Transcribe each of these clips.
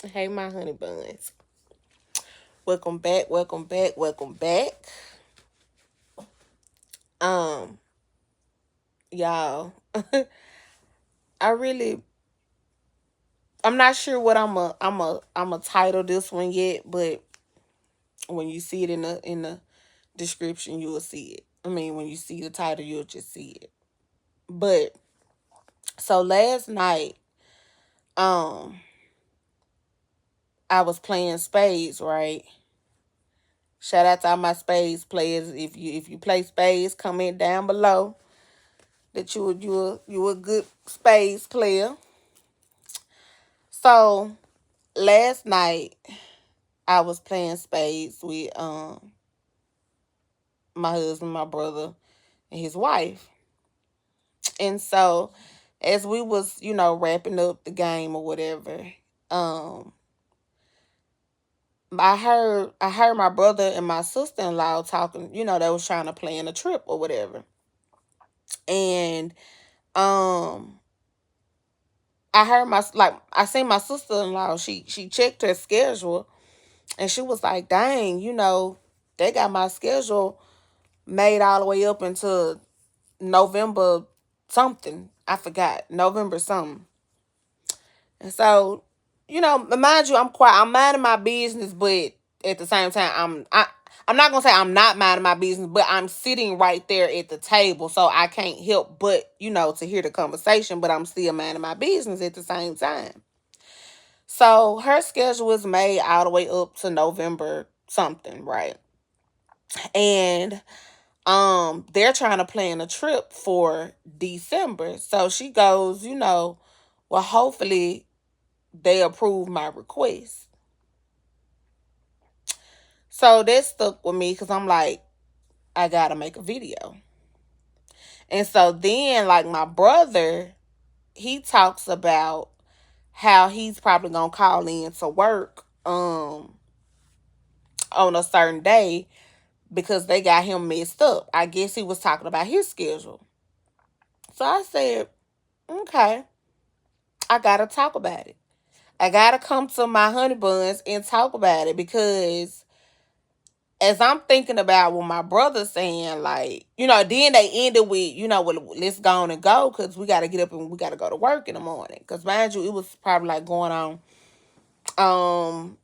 Hey, my honey buns. Welcome back. Welcome back. Welcome back. Um, y'all. I really, I'm not sure what I'm a title this one yet, but when you see it in the description, you will see it. I mean, when you see the title, you'll just see it. But so last night, um, I was playing spades, right? Shout out to all my spades players. If you play spades, comment down below that you a good spades player. So last night I was playing spades with my husband, my brother, and his wife. And so as we was, wrapping up the game or whatever, um I heard my brother and my sister in law talking, they was trying to plan a trip or whatever. And um I seen my sister in law, she checked her schedule. And she was like, dang, they got my schedule made all the way up into November something. I forgot. November something. And so, mind you, I'm minding my business, but at the same time, I'm not gonna say I'm not minding my business, but I'm sitting right there at the table. So I can't help but, to hear the conversation, but I'm still minding my business at the same time. So her schedule is made all the way up to November something, right? And they're trying to plan a trip for December. So she goes, well, hopefully they approve my request. So that stuck with me because I'm like, I gotta make a video. And so then, like, my brother, he talks about how he's probably gonna call in to work on a certain day because they got him messed up. I guess he was talking about his schedule. So I said, okay, I gotta talk about it. I gotta come to my honey buns and talk about it because as I'm thinking about what my brother's saying, like, then they ended with, well, let's go on and go because we gotta get up and we gotta go to work in the morning. Because mind you, it was probably like going on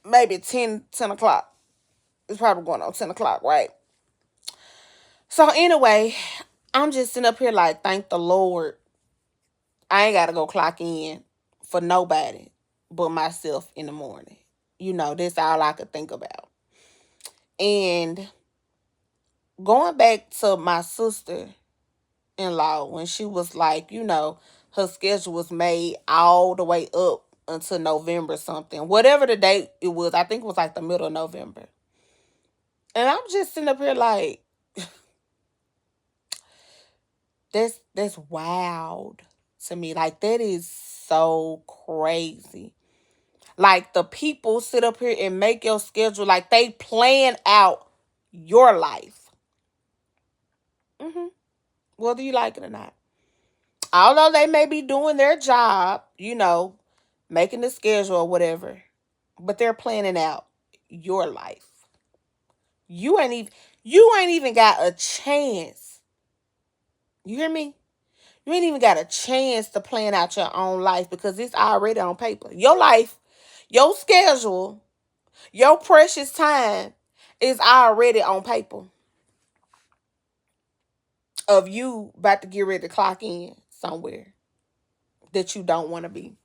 maybe 10 o'clock. It's probably going on 10 o'clock, right? So anyway, I'm just sitting up here like, thank the Lord. I ain't gotta go clock in for nobody but myself in the morning. That's all I could think about. And going back to my sister in law, when she was like, her schedule was made all the way up until November something, whatever the date it was, I think it was like the middle of November. And I'm just sitting up here like, that's wild to me. Like, that is so crazy. Like, the people sit up here and make your schedule like they plan out your life. Whether you like it or not. Although they may be doing their job, making the schedule or whatever, but they're planning out your life. You ain't even you ain't even got a chance. You hear me? You ain't even got a chance to plan out your own life because it's already on paper. Your life, your schedule, your precious time is already on paper of you about to get ready to clock in somewhere that you don't want to be.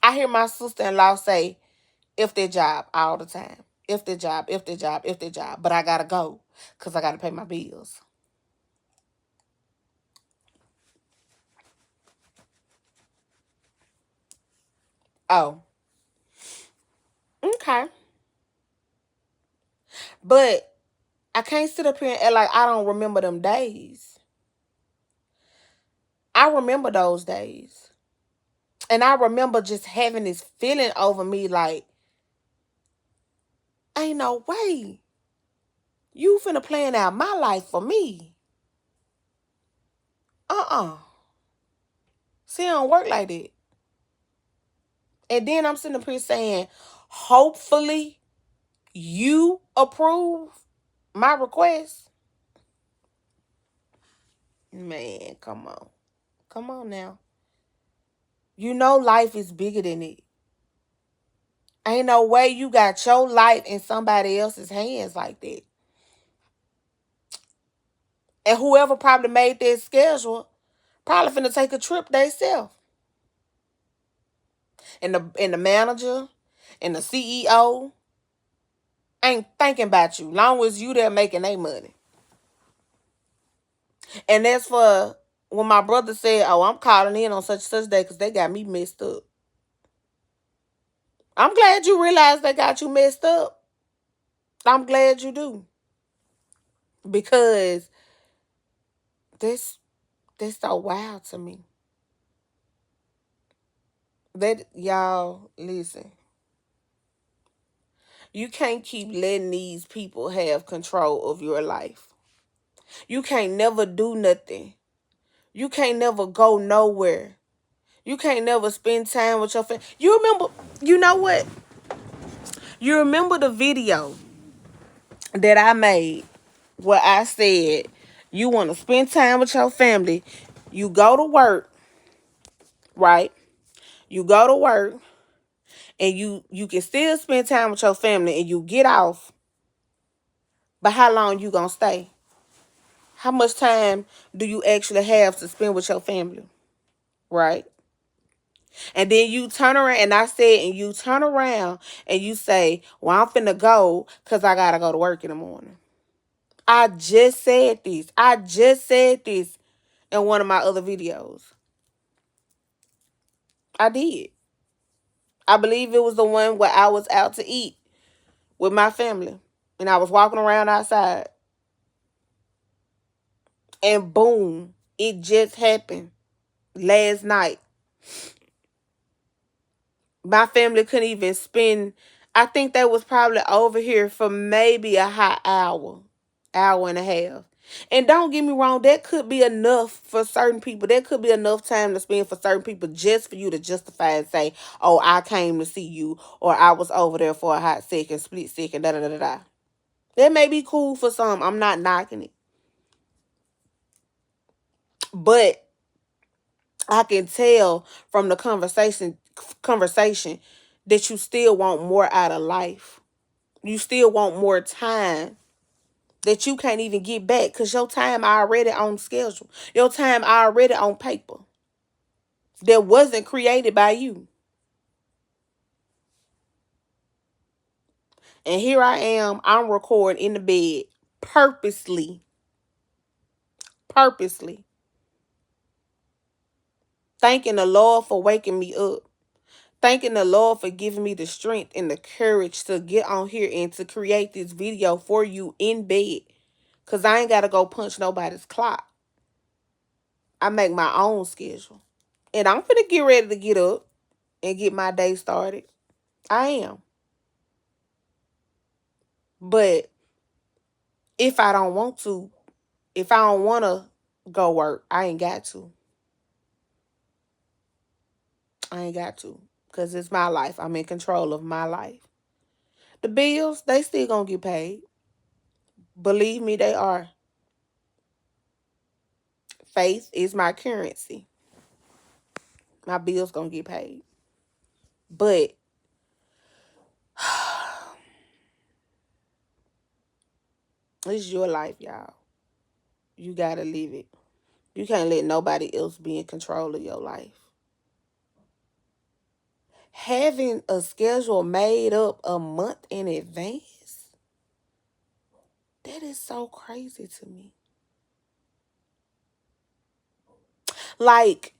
I hear my sister-in-law say, if their job all the time. If their job, if their job, if their job. But I gotta go because I gotta pay my bills. Oh, okay. But I can't sit up here and act like I don't remember them days. I remember those days. And I remember just having this feeling over me like, ain't no way. You finna plan out my life for me. Uh-uh. See, it don't work like that. And then I'm sitting up here saying, hopefully you approve my request. Man, come on. Come on now. You know life is bigger than it. Ain't no way you got your life in somebody else's hands like that. And whoever probably made that schedule probably finna take a trip themselves. And the manager and the CEO ain't thinking about you. Long as you there making their money. And that's for when my brother said, "Oh, I'm calling in on such and such day because they got me messed up." I'm glad you realize they got you messed up. I'm glad you do. Because this so wild to me. That y'all listen. You can't keep letting these people have control of your life. You can't never do nothing. You can't never go nowhere. You can't never spend time with your family. You remember, you know what? You remember the video that I made where I said you want to spend time with your family. You go to work, right? You go to work and you can still spend time with your family and you get off. But how long you gonna stay? How much time do you actually have to spend with your family? Right? And then you turn around, and I said, and you turn around and you say, well, I'm finna go because I gotta go to work in the morning. I just said this. I just said this in one of my other videos. I did. I believe it was the one where I was out to eat with my family. And I was walking around outside. And boom, it just happened last night. My family couldn't even spend, I think they was probably over here for maybe a hot hour, hour and a half. And don't get me wrong, that could be enough for certain people. That could be enough time to spend for certain people just for you to justify and say, oh, I came to see you, or I was over there for a hot second, split second, da da da da da. That may be cool for some. I'm not knocking it. But I can tell from the conversation that you still want more out of life. You still want more time that you can't even get back because your time already on schedule. Your time already on paper that wasn't created by you. And here I am, I'm recording in the bed purposely, thanking the Lord for waking me up. Thanking the Lord for giving me the strength and the courage to get on here and to create this video for you in bed. Because I ain't got to go punch nobody's clock. I make my own schedule. And I'm finna get ready to get up and get my day started. I am. But if I don't want to, if I don't want to go work, I ain't got to. I ain't got to. Because it's my life. I'm in control of my life. The bills, they still gonna get paid. Believe me, they are. Faith is my currency. My bills gonna get paid. But it's your life, y'all. You gotta live it. You can't let nobody else be in control of your life. Having a schedule made up a month in advance, that is so crazy to me. Like,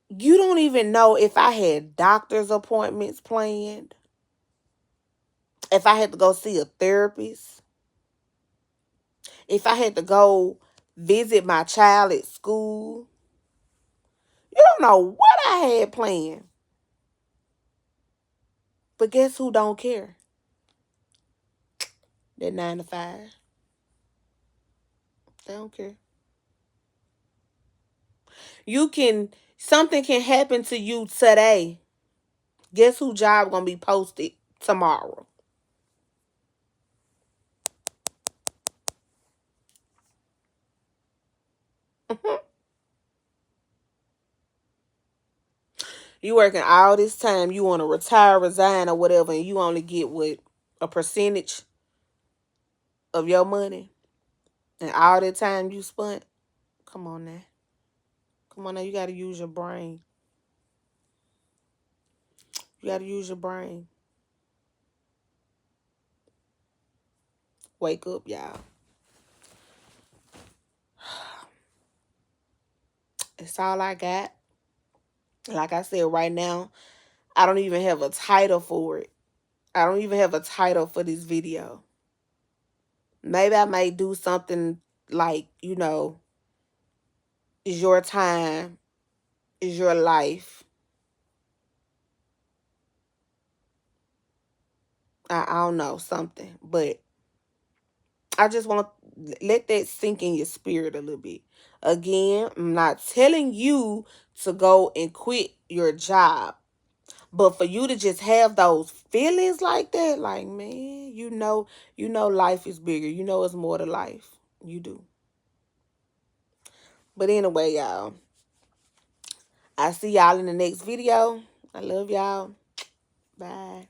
you don't even know if I had doctor's appointments planned, if I had to go see a therapist, if I had to go visit my child at school. You don't know what I had planned. But guess who don't care? That 9 to 5. They don't care. Something can happen to you today. Guess who job gonna be posted tomorrow? You working all this time, you want to retire, resign, or whatever, and you only get what, a percentage of your money, and all that time you spent. Come on now, come on now. You gotta use your brain. You gotta use your brain. Wake up, y'all. That's all I got. Like I said, right now, I don't even have a title for it. I don't even have a title for this video. Maybe I might do something like, is your time, is your life. I don't know, something. But I just want to let that sink in your spirit a little bit. Again, I'm not telling you to go and quit your job. But for you to just have those feelings like that, like, man, life is bigger. You know it's more to life. You do. But anyway, y'all, I see y'all in the next video. I love y'all. Bye.